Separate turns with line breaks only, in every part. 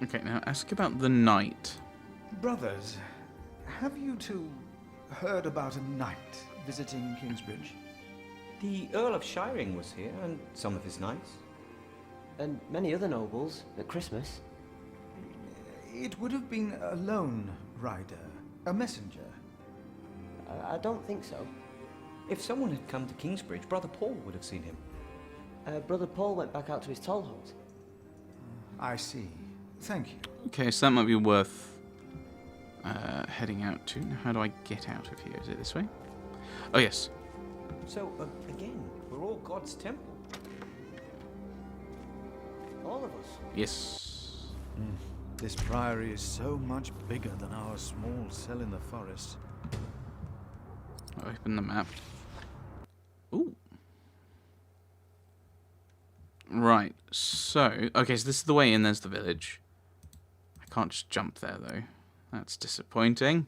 Okay, now ask about the knight.
Brothers, have you two heard about a knight visiting Kingsbridge?
The Earl of Shiring was here, and some of his knights.
And many other nobles at Christmas.
It would have been a lone rider, a messenger.
I don't think so.
If someone had come to Kingsbridge, Brother Paul would have seen him.
Brother Paul went back out to his tollhouse.
I see. Thank you.
Okay, so that might be worth heading out to. Now, how do I get out of here? Is it this way? Oh, yes.
So, again, we're all God's temple.
All of us.
Yes.
This priory is so much bigger than our small cell in the forest.
Open the map. Ooh. Right, so... Okay, so this is the way in, there's the village. I can't just jump there, though. That's disappointing.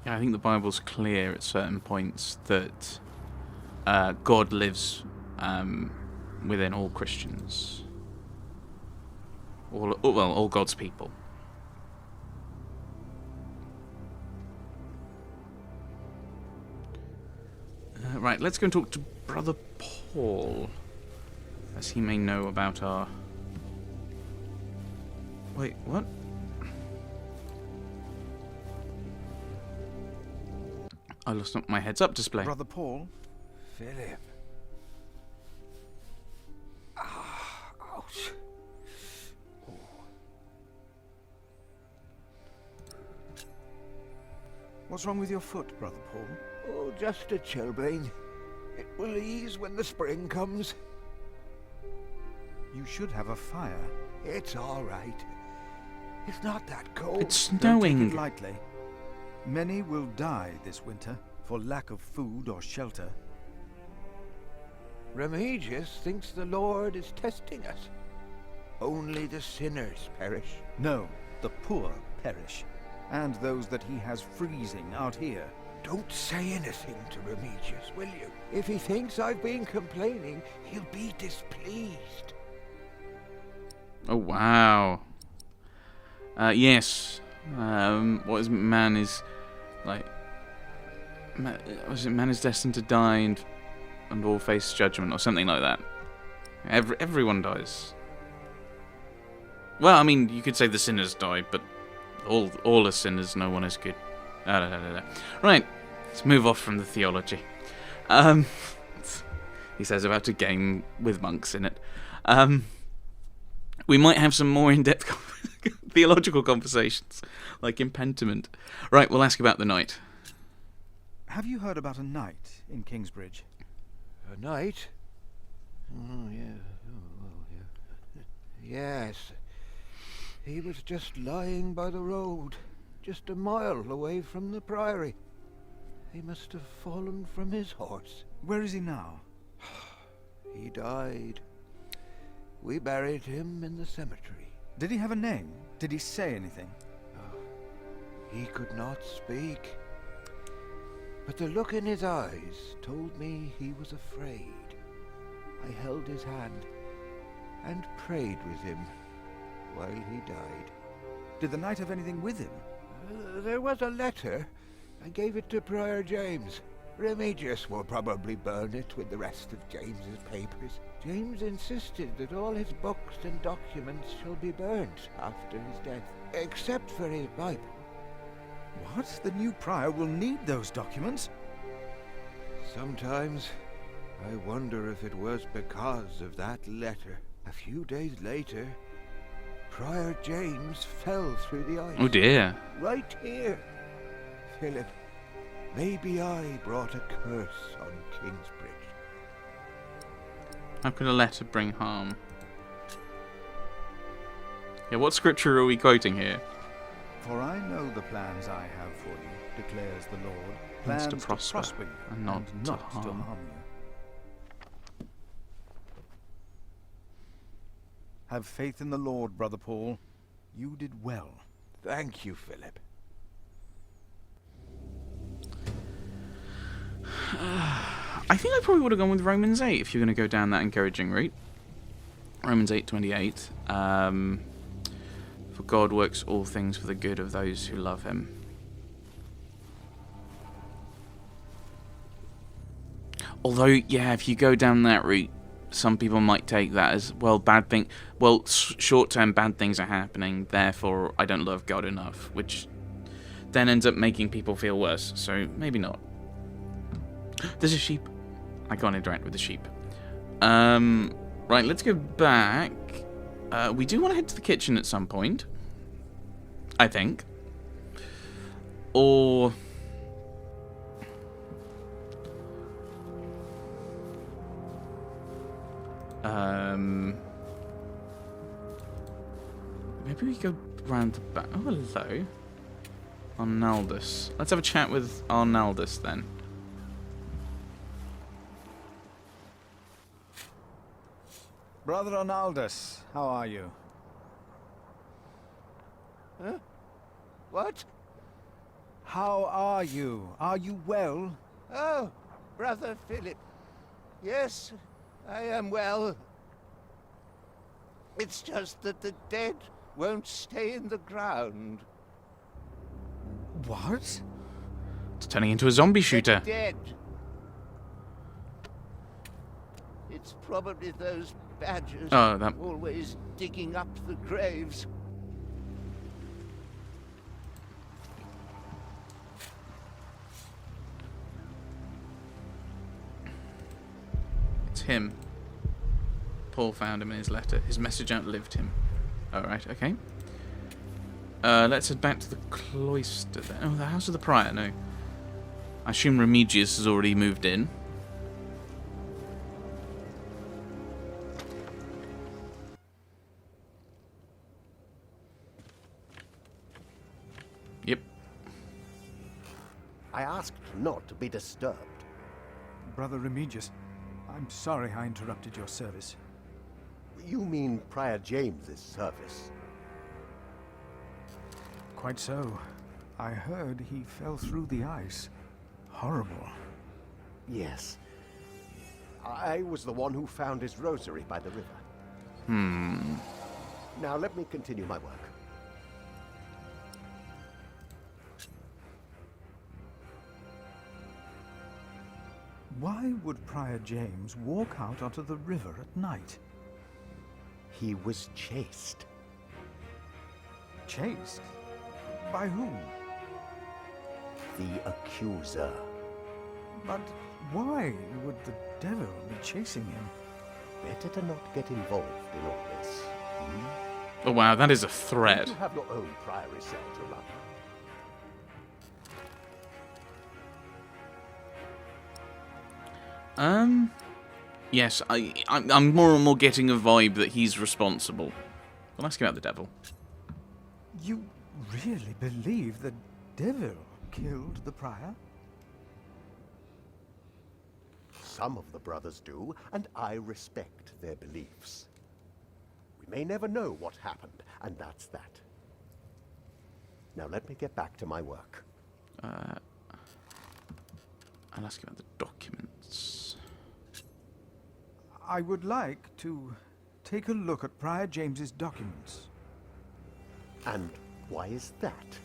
Yeah, I think the Bible's clear at certain points that God lives within all Christians. All God's people. Right, let's go and talk to Brother Paul, as he may know about our... Wait, what? I lost my heads-up display.
Brother Paul?
Philip. Ah, ouch. Oh.
What's wrong with your foot, Brother Paul?
Oh, just a chilblain. It will ease when the spring comes.
You should have a fire.
It's all right. It's not that cold.
It's
Don't
snowing.
take it lightly. Many will die this winter for lack of food or shelter.
Remigius thinks the Lord is testing us. Only the sinners perish.
No, the poor perish, and those that he has freezing out here.
Don't say anything to Remigius, will you? If he thinks I've been complaining, he'll be displeased.
Oh, wow. Yes. What is man is... Like... Man is destined to die and all face judgment, or something like that. Everyone dies. Well, I mean, you could say the sinners die, but all are sinners, no one is good. Right, let's move off from the theology. He says about a game with monks in it. We might have some more in-depth theological conversations, like in Pentiment. Right, we'll ask about the knight.
Have you heard about a knight in Kingsbridge?
A knight? Oh, yeah. Oh, yeah. Yes. He was just lying by the road, just a mile away from the priory. He must have fallen from his horse.
Where is he now?
He died. We buried him in the cemetery.
Did he have a name? Did he say anything?
Oh, he could not speak. But the look in his eyes told me he was afraid. I held his hand and prayed with him while he died.
Did the knight have anything with him?
There was a letter. I gave it to Prior James. Remigius will probably burn it with the rest of James's papers. James insisted that all his books and documents shall be burnt after his death, except for his Bible.
What? The new prior will need those documents?
Sometimes I wonder if it was because of that letter. A few days later, Prior James fell through the ice.
Oh dear.
Right here. Philip, maybe I brought a curse on Kingsbridge.
How could a letter bring harm? Yeah, what scripture are we quoting here?
For I know the plans I have for you, declares the Lord.
Plans to prosper
you,
and not to
to
harm.
harm you. Have faith in the Lord, Brother Paul. You did well.
Thank you, Philip.
I think I probably would have gone with Romans 8 if you're going to go down that encouraging route. Romans 8:28. For God works all things for the good of those who love him. Although, yeah, if you go down that route, some people might take that as, well, bad thing. Well, short-term bad things are happening, therefore I don't love God enough, which then ends up making people feel worse, so maybe not. There's a sheep. I can't interact with the sheep. Right, let's go back. We do want to head to the kitchen at some point, I think. Or... maybe we go round the back. Oh, hello. Arnaldus. Let's have a chat with Arnaldus then.
Brother Arnaldus, how are you?
Huh? What?
How are you? Are you well?
Oh, Brother Philip. Yes, I am well. It's just that the dead won't stay in the ground.
What?
It's turning into a zombie shooter.
The dead. It's probably those badgers always digging up the graves.
It's him. Paul found him in his letter. His message outlived him. Alright, okay. Let's head back to the cloister then. Oh, the House of the Prior, no. I assume Remigius has already moved in. Yep.
I asked not to be disturbed.
Brother Remigius, I'm sorry I interrupted your service.
You mean Prior James's service?
Quite so. I heard he fell through the ice. Horrible.
Yes. I was the one who found his rosary by the river. Now let me continue my work.
Why would Prior James walk out onto the river at night?
He was chased.
Chased? By whom?
The accuser.
But why would the devil be chasing him?
Better to not get involved in all this.
Oh wow, that is a threat.
You have your own priory cell to run.
Yes, I'm more and more getting a vibe that he's responsible. I'll ask about the devil.
You really believe the devil killed the prior?
Some of the brothers do, and I respect their beliefs. We may never know what happened, and that's that. Now let me get back to my work.
I'll ask about the documents.
I would like to take a look at Prior James's documents.
And why is that,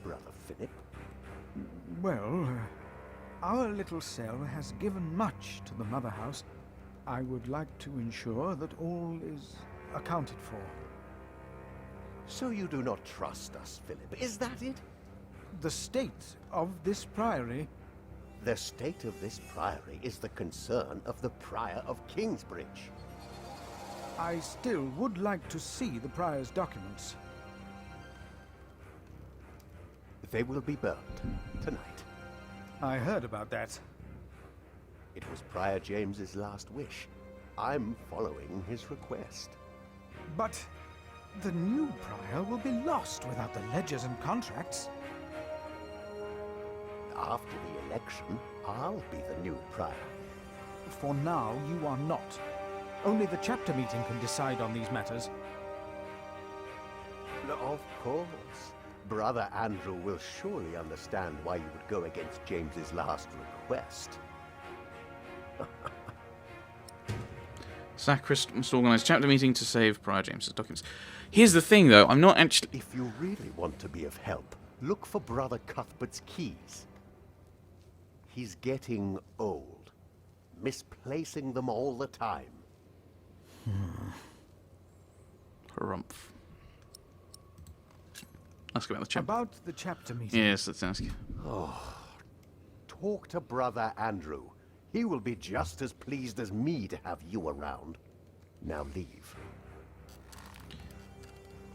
Brother Philip?
Well, our little cell has given much to the Mother House. I would like to ensure that all is accounted for.
So you do not trust us, Philip, is that it?
The state of this priory...
The state of this priory is the concern of the Prior of Kingsbridge.
I still would like to see the prior's documents.
They will be burned tonight.
I heard about that.
It was Prior James's last wish. I'm following his request.
But the new prior will be lost without the ledgers and contracts.
After the election, I'll be the new prior.
For now, you are not. Only the chapter meeting can decide on these matters.
Of course. Brother Andrew will surely understand why you would go against James's last request.
Sacrist must organise a chapter meeting to save Prior James's documents. Here's the thing, though. I'm not actually...
If you really want to be of help, look for Brother Cuthbert's keys. He's getting old, misplacing them all the time.
Harumph. Ask about the chapter.
About the chapter meeting.
Yes, let's ask.
Talk to Brother Andrew. He will be just as pleased as me to have you around. Now leave.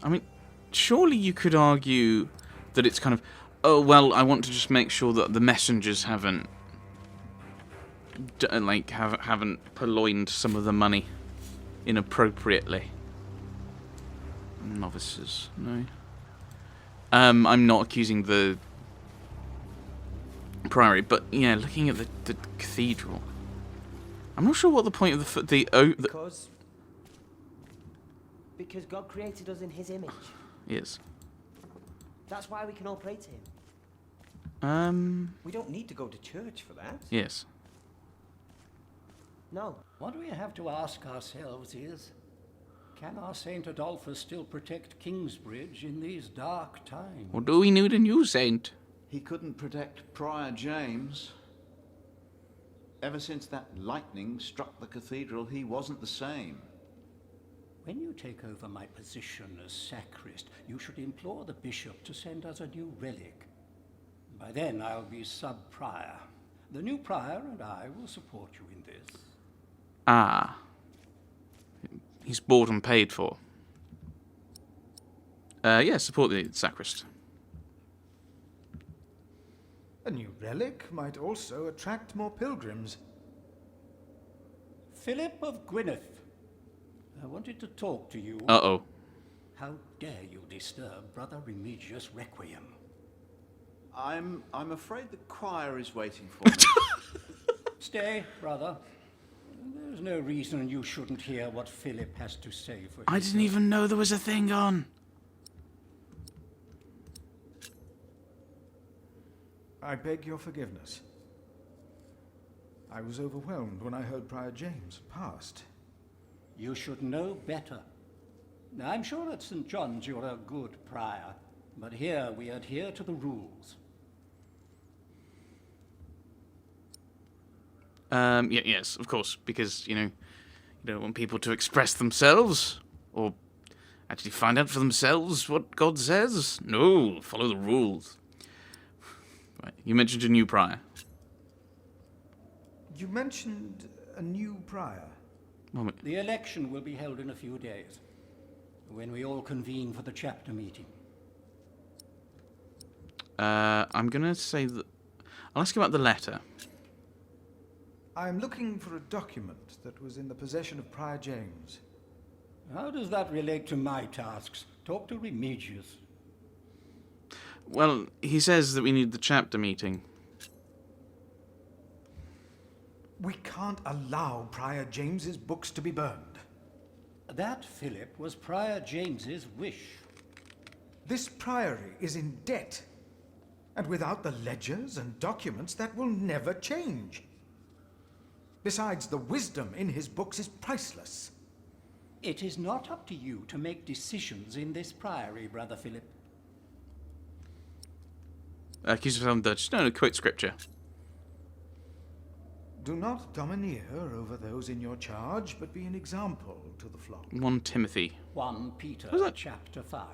I mean, surely you could argue that it's kind of, oh, well, I want to just make sure that the messengers haven't, haven't purloined some of the money inappropriately. Novices, no. I'm not accusing the priory, but yeah, looking at the cathedral, I'm not sure what the point of
Because God created us in his image.
is.
That's why we can all pray to him.
We don't need to go to church for that.
Yes.
No.
What we have to ask ourselves is, can our Saint Adolphus still protect Kingsbridge in these dark times?
Or do we need a new saint?
He couldn't protect Prior James. Ever since that lightning struck the cathedral, he wasn't the same.
When you take over my position as sacrist, you should implore the bishop to send us a new relic. By then I'll be sub-prior. The new prior and I will support you in this.
Ah. He's bought and paid for. Yeah, support the sacrist.
A new relic might also attract more pilgrims.
Philip of Gwynedd, I wanted to talk to you.
Uh-oh.
How dare you disturb Brother Remigius' requiem?
I'm afraid the choir is waiting for me.
Stay, brother. There's no reason you shouldn't hear what Philip has to say for
I didn't even know there was a thing on.
I beg your forgiveness. I was overwhelmed when I heard Prior James passed.
You should know better. Now, I'm sure at St. John's you're a good prior, but here we adhere to the rules.
Yes, of course, because, you don't want people to express themselves, or actually find out for themselves what God says. No, follow the rules. Right, you mentioned a new prior.
You mentioned a new prior.
The election will be held in a few days, when we all convene for the chapter meeting.
I'm going to say that... I'll ask you about the letter.
I'm looking for a document that was in the possession of Prior James.
How does that relate to my tasks? Talk to Remigius.
Well, he says that we need the chapter meeting.
We can't allow Prior James's books to be burned.
That, Philip, was Prior James's wish.
This priory is in debt. And without the ledgers and documents, that will never change. Besides, the wisdom in his books is priceless.
It is not up to you to make decisions in this priory, Brother Philip.
Accuse yourself of Dutch. No, quote scripture.
Do not domineer over those in your charge, but be an example to the flock.
1 Timothy.
1 Peter,
Was that-
chapter 5.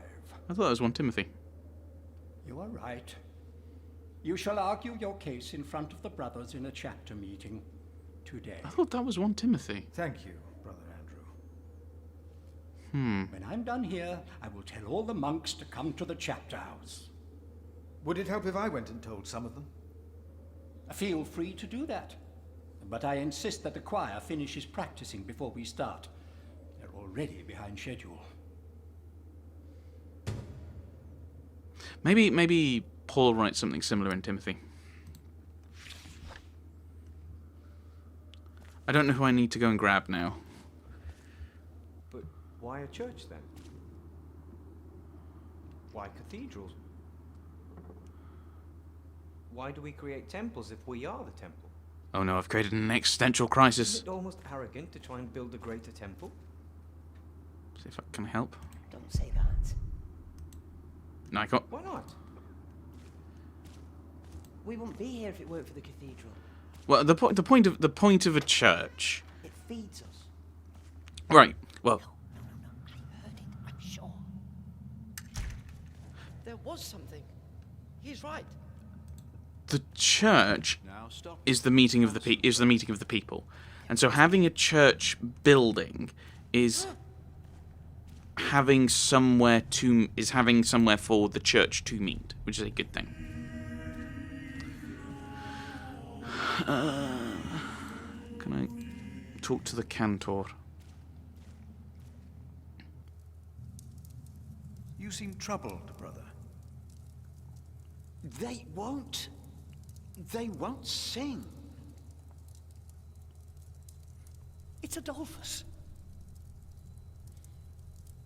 I thought it was 1 Timothy.
You are right. You shall argue your case in front of the brothers in a chapter meeting today.
I thought that was 1 Timothy.
Thank you, Brother Andrew.
When I'm done here, I will tell all the monks to come to the chapter house.
Would it help if I went and told some of them?
Feel free to do that. But I insist that the choir finishes practicing before we start. They're already behind schedule.
Maybe Paul writes something similar in Timothy. I don't know who I need to go and grab now.
But why a church then? Why cathedrals? Why do we create temples if we are the temple?
Oh no, I've created an existential crisis.
Isn't it almost arrogant to try and build a greater temple?
See if I can help.
Don't say that.
No, I can't.
Why not?
We wouldn't be here if it weren't for the cathedral.
Well, the point of a church.
It feeds us.
Right. Well,
I heard it, I'm sure.
There was something. He's right.
the church
Now stop.
is the meeting of the people, and so having a church building is having somewhere for the church to meet, which is a good thing. Can I talk to the cantor?
You seem troubled, brother.
They won't sing. It's Adolphus.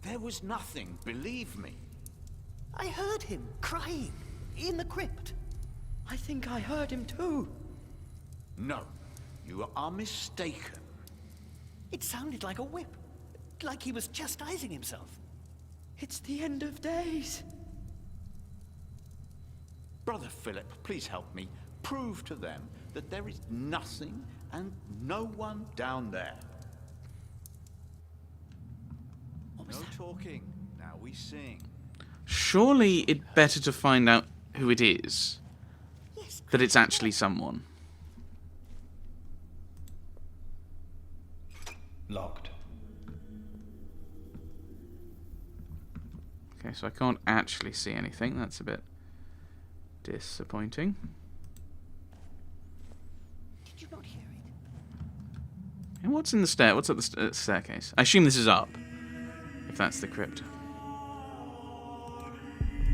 There was nothing, believe me.
I heard him crying in the crypt. I think I heard him too.
No, you are mistaken.
It sounded like a whip, like he was chastising himself. It's the end of days.
Brother Philip, please help me. Prove to them that there is nothing and no one down there.
What was
No
that?
talking. Now we sing.
Surely it's better to find out who it is.
Yes.
That it's actually someone.
Locked.
Okay, so I can't actually see anything. That's a bit disappointing.
Did you not hear it?
And what's in the stair? What's up the staircase? I assume this is up. If that's the crypt.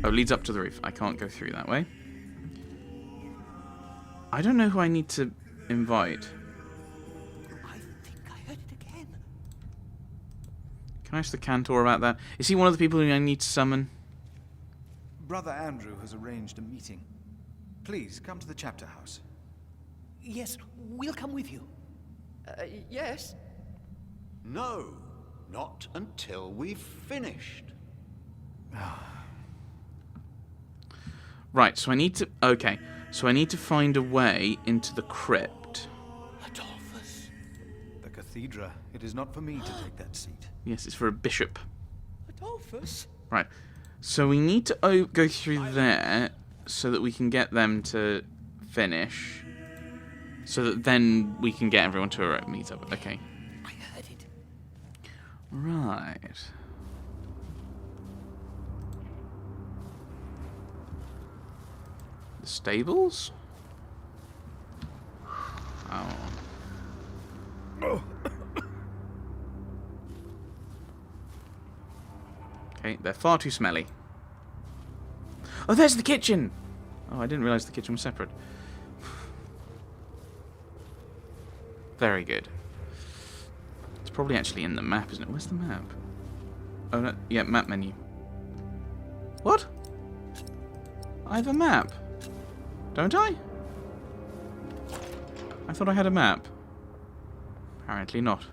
Oh, it leads up to the roof. I can't go through that way. I don't know who I need to invite.
I think I heard it again.
Can I ask the cantor about that? Is he one of the people who I need to summon?
Brother Andrew has arranged a meeting. Please, come to the chapter house.
Yes, we'll come with you. Yes.
No, not until we've finished.
Right, so I need to... Okay, so I need to find a way into the crypt.
Adolphus.
The cathedra. It is not for me to take that seat.
Yes, it's for a bishop.
Adolphus.
Right, so we need to go through there so that we can get them to finish. So that then we can get everyone to a meet up. Okay.
I heard it.
Right. The stables? Oh. Okay, they're far too smelly. Oh, there's the kitchen! Oh, I didn't realise the kitchen was separate. Very good. It's probably actually in the map, isn't it? Where's the map? Oh, no, yeah, map menu. What? I have a map. Don't I? I thought I had a map. Apparently not.